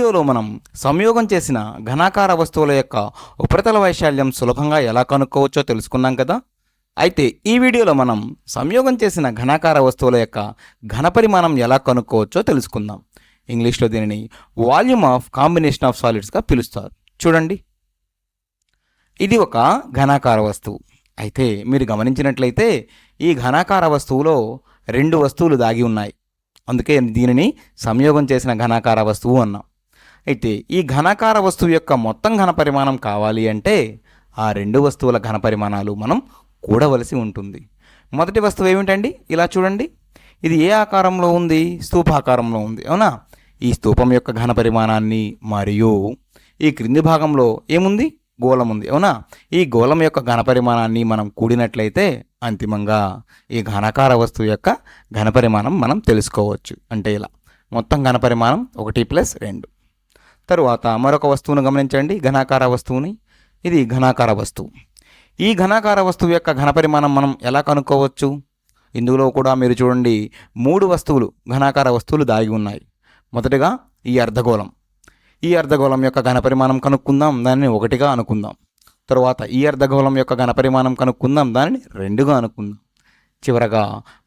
వీడియోలో మనం సంయోగం చేసిన ఘనాకార వస్తువుల యొక్క ఉపరితల వైశాల్యం సులభంగా ఎలా కనుక్కోవచ్చో తెలుసుకున్నాం కదా. అయితే ఈ వీడియోలో మనం సంయోగం చేసిన ఘనాకార వస్తువుల యొక్క ఘనపరిమాణం ఎలా కనుక్కోవచ్చో తెలుసుకుందాం. ఇంగ్లీష్లో దీనిని వాల్యూమ్ ఆఫ్ కాంబినేషన్ ఆఫ్ సాలిడ్స్గా పిలుస్తారు. చూడండి, ఇది ఒక ఘనాకార వస్తువు. అయితే మీరు గమనించినట్లయితే ఈ ఘనాకార వస్తువులో రెండు వస్తువులు దాగి ఉన్నాయి. అందుకే దీనిని సంయోగం చేసిన ఘనాకార వస్తువు అన్నాం. అయితే ఈ ఘనాకార వస్తువు యొక్క మొత్తం ఘనపరిమాణం కావాలి అంటే ఆ రెండు వస్తువుల ఘనపరిమాణాలు మనం కూడవలసి ఉంటుంది. మొదటి వస్తువు ఏమిటండి? ఇలా చూడండి, ఇది ఏ ఆకారంలో ఉంది? స్తూపాకారంలో ఉంది, అవునా? ఈ స్తూపం యొక్క ఘనపరిమాణాన్ని మరియు ఈ క్రింది భాగంలో ఏముంది? గోళం ఉంది, అవునా? ఈ గోళం యొక్క ఘనపరిమాణాన్ని మనం కూడినట్లయితే అంతిమంగా ఈ ఘనాకార వస్తువు యొక్క ఘనపరిమాణం మనం తెలుసుకోవచ్చు. అంటే ఇలా మొత్తం ఘనపరిమాణం 1+2. తరువాత మరొక వస్తువును గమనించండి, ఘనాకార వస్తువుని. ఇది ఘనాకార వస్తువు. ఈ ఘనాకార వస్తువు యొక్క ఘనపరిమాణం మనం ఎలా కనుక్కోవచ్చు? ఇందులో కూడా మీరు చూడండి, 3 వస్తువులు ఘనాకార వస్తువులు దాగి ఉన్నాయి. మొదటిగా ఈ అర్ధగోళం. ఈ అర్ధగోళం యొక్క ఘనపరిమాణం కనుక్కుందాం, దానిని 1గా అనుకుందాం. తరువాత ఈ అర్ధగోళం యొక్క ఘనపరిమాణం కనుక్కుందాం, దానిని 2గా అనుకుందాం. చివరగా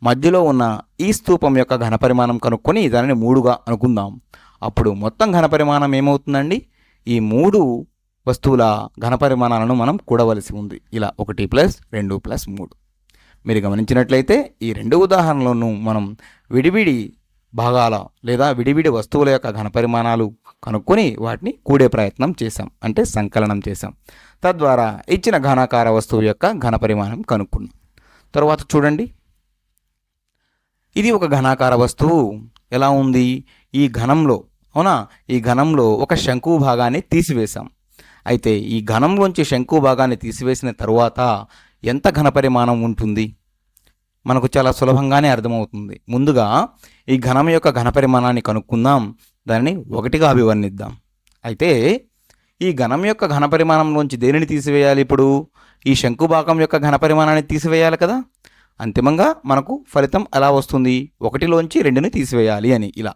మధ్యలో ఉన్న ఈ స్తూపం యొక్క ఘనపరిమాణం కనుక్కొని దానిని 3గా అనుకుందాం. అప్పుడు మొత్తం ఘనపరిమాణం ఏమవుతుందండి? ఈ 3 వస్తువుల ఘనపరిమాణాలను మనం కూడవలసి ఉంది. ఇలా 1+2+3. మీరు గమనించినట్లయితే ఈ 2 ఉదాహరణలను మనం విడివిడి భాగాల లేదా విడివిడి వస్తువుల యొక్క ఘనపరిమాణాలు కనుక్కొని వాటిని కూడే ప్రయత్నం చేశాం, అంటే సంకలనం చేశాం. తద్వారా ఇచ్చిన ఘనాకార వస్తువు యొక్క ఘనపరిమాణం కనుక్కున్నాం. తరువాత చూడండి, ఇది ఒక ఘనాకార వస్తువు. ఎలా ఉంది? ఈ ఘనంలో, అవునా, ఈ ఘనంలో ఒక శంకువు భాగాన్ని తీసివేశాం. అయితే ఈ ఘనంలోంచి శంకువు భాగాన్ని తీసివేసిన తరువాత ఎంత ఘనపరిమాణం ఉంటుంది? మనకు చాలా సులభంగానే అర్థమవుతుంది. ముందుగా ఈ ఘనం యొక్క ఘనపరిమాణాన్ని కనుక్కుందాం, దానిని 1గా అభివర్ణిద్దాం. అయితే ఈ ఘనం యొక్క ఘనపరిమాణంలోంచి దేనిని తీసివేయాలి? ఇప్పుడు ఈ శంకుభాగం యొక్క ఘనపరిమాణాన్ని తీసివేయాలి కదా. అంతిమంగా మనకు ఫలితం ఎలా వస్తుంది? 1లోంచి 2ని తీసివేయాలి అని. ఇలా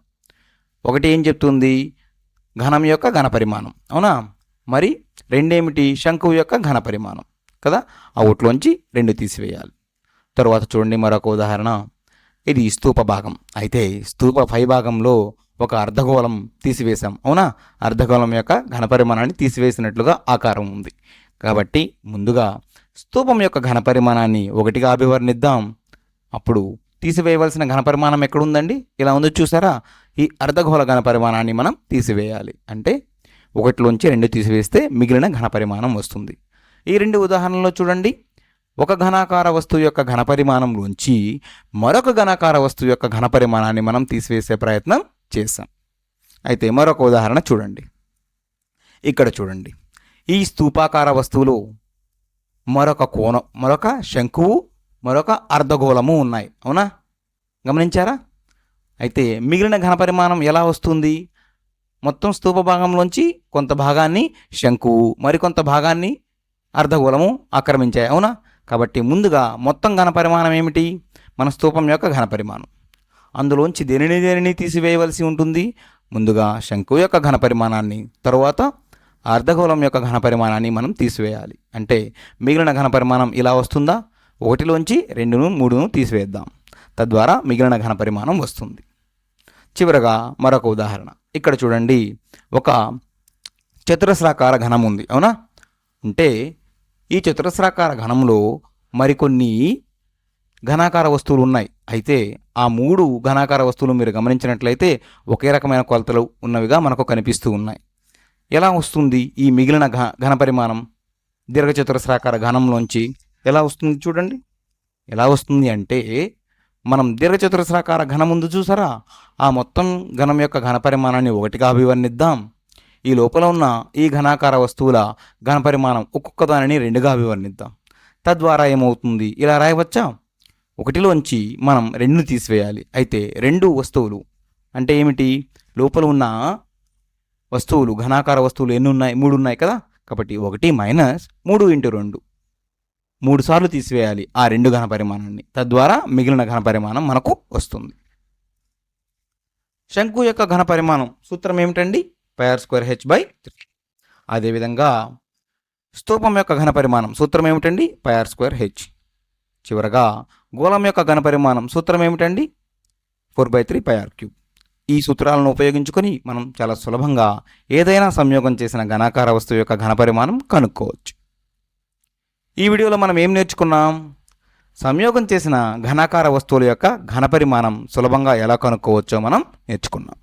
1 ఏం చెప్తుంది? ఘనం యొక్క ఘనపరిమాణం, అవునా? మరి 2 ఏమిటి? శంకువు యొక్క ఘనపరిమాణం కదా. ఆ 1లోంచి 2 తీసివేయాలి. తరువాత చూడండి మరొక ఉదాహరణ. ఇది స్తూప భాగం. అయితే స్తూప పై భాగంలో ఒక అర్ధగోళం తీసివేశాం, అవునా? అర్ధగోళం యొక్క ఘనపరిమాణాన్ని తీసివేసినట్లుగా ఆకారం ఉంది. కాబట్టి ముందుగా స్తూపం యొక్క ఘనపరిమాణాన్ని 1గా అభివర్ణిద్దాం. అప్పుడు తీసివేయవలసిన ఘనపరిమాణం ఎక్కడుందండి? ఇలా ఉంది, చూసారా? ఈ అర్ధగోళ ఘనపరిమాణాన్ని మనం తీసివేయాలి. అంటే 1లోంచి 2 తీసివేస్తే మిగిలిన ఘనపరిమాణం వస్తుంది. ఈ 2 ఉదాహరణలో చూడండి, ఒక ఘనాకార వస్తువు యొక్క ఘనపరిమాణంలోంచి మరొక ఘనాకార వస్తువు యొక్క ఘనపరిమాణాన్ని మనం తీసివేసే ప్రయత్నం చేశాం. అయితే మరొక ఉదాహరణ చూడండి. ఇక్కడ చూడండి, ఈ స్తూపాకార వస్తువులో మరొక కోణం, మరొక శంకువు, మరొక అర్ధగోళము ఉన్నాయి, అవునా? గమనించారా? అయితే మిగిలిన ఘనపరిమాణం ఎలా వస్తుంది? మొత్తం స్తూప భాగంలోంచి కొంత భాగాన్ని శంకువు, మరికొంత భాగాన్ని అర్ధగోళము ఆక్రమించాయి, అవునా? కాబట్టి ముందుగా మొత్తం ఘనపరిమాణం ఏమిటి? మన స్తూపం యొక్క ఘనపరిమాణం. అందులోంచి దేనిని తీసివేయవలసి ఉంటుంది? ముందుగా శంకువు యొక్క ఘనపరిమాణాన్ని, తరువాత అర్ధగోళం యొక్క ఘనపరిమాణాన్ని మనం తీసివేయాలి. అంటే మిగిలిన ఘనపరిమాణం ఇలా వస్తుందా? 1లోంచి 2ను 3ను తీసివేద్దాం. తద్వారా మిగిలిన ఘనపరిమాణం వస్తుంది. చివరగా మరొక ఉదాహరణ. ఇక్కడ చూడండి, ఒక చతురస్రాకార ఘనం ఉంది, అవునా? అంటే ఈ చతురస్రాకార ఘనంలో మరికొన్ని ఘనాకార వస్తువులు ఉన్నాయి. అయితే ఆ 3 ఘనాకార వస్తువులు మీరు గమనించినట్లయితే ఒకే రకమైన కొలతలు ఉన్నవిగా మనకు కనిపిస్తూ ఉన్నాయి. ఎలా వస్తుంది ఈ మిగిలిన ఘనపరిమాణం దీర్ఘచతురస్రాకార ఘనంలోంచి? ఎలా వస్తుంది చూడండి. ఎలా వస్తుంది అంటే, మనం దీర్ఘచతురస్రాకార ఘనం ముందు చూసారా? ఆ మొత్తం ఘనం యొక్క ఘనపరిమాణాన్ని 1గా అభివర్ణిద్దాం. ఈ లోపల ఉన్న ఈ ఘనాకార వస్తువుల ఘనపరిమాణం ఒక్కొక్క దానిని 2గా అభివర్ణిద్దాం. తద్వారా ఏమవుతుంది? ఇలా రాయవచ్చా? 1లోంచి మనం 2ని తీసివేయాలి. అయితే 2 వస్తువులు అంటే ఏమిటి? లోపల ఉన్న వస్తువులు, ఘనాకార వస్తువులు ఎన్ని ఉన్నాయి? 3 ఉన్నాయి కదా. కాబట్టి 1 - 3 × 2, 3 సార్లు తీసివేయాలి ఆ 2 ఘనపరిమాణాన్ని. తద్వారా మిగిలిన ఘనపరిమాణం మనకు వస్తుంది. శంకు యొక్క ఘనపరిమాణం సూత్రం ఏమిటండి? πr²h/3. అదేవిధంగా స్తూపం యొక్క ఘనపరిమాణం సూత్రం ఏమిటండి? πr²h. చివరగా గోళం యొక్క ఘనపరిమాణం సూత్రం ఏమిటండి? 4/3 πr³. ఈ సూత్రాలను ఉపయోగించుకొని మనం చాలా సులభంగా ఏదైనా సంయోగం చేసిన ఘనాకార వస్తువు యొక్క ఘనపరిమాణం కనుక్కోవచ్చు. ఈ వీడియోలో మనం ఏం నేర్చుకున్నాం? సంయోగం చేసిన ఘనాకార వస్తువుల యొక్క ఘనపరిమాణం సులభంగా ఎలా కనుక్కోవచ్చో మనం నేర్చుకున్నాం.